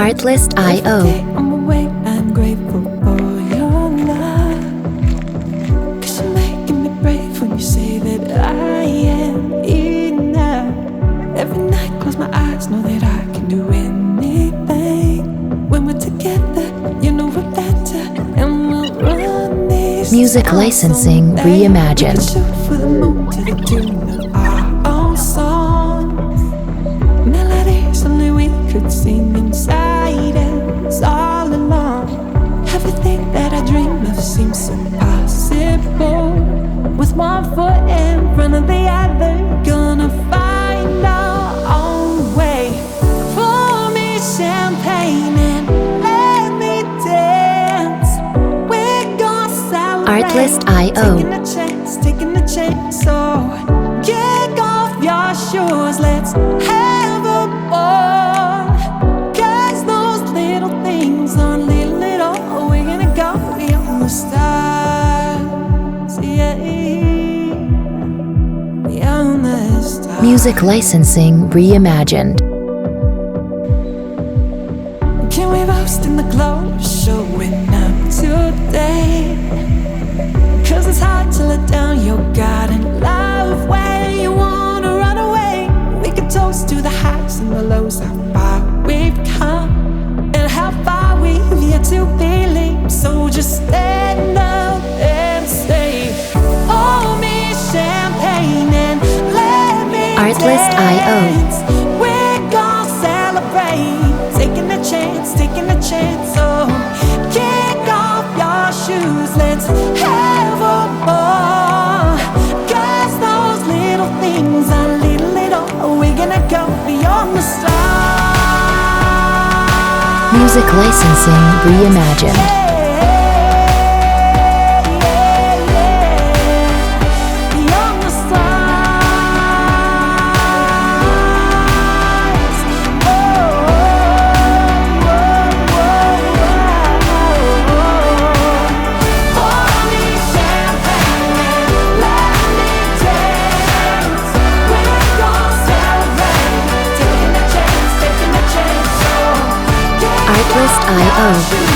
Artlist.io. I'm awake and grateful for your love, 'cause you're making me brave when you say that I am enough. Every night close my eyes, know that I can do anything. When we're together, you know we're better, and we'll run this Music licensing reimagined. We can shoot for the moon to the tune of our own song. Melodies only we could sing inside us all along. Everything that I dream of seems impossible. With one foot in front of the other, gonna find our own way. Pour me champagne and let me dance. We're gonna celebrate. Artlist.io. Taking a chance. So kick off your shoes, let's have a ball. 'Cause those little things are little, we're gonna go beyond the stars, yeah, beyond the stars. Music licensing reimagined. Can we roast in the glow, showing up today? 'Cause it's hard to let down your garden love when you wanna run away. We could toast to the highs and the lows, how far we've come and how far we've yet to believe. So just stand up and say, pour me champagne and let me Artlist.io. dance. We're gonna celebrate, taking a chance, taking a chance. So kick off your shoes, let's have a ball. 'Cause those little things are little, we're gonna go beyond the stars. Music licensing reimagined. Beyond the stars. Pour me champagne and let me dance. We're gonna celebrate, taking a chance, taking a chance. So Artlist.io.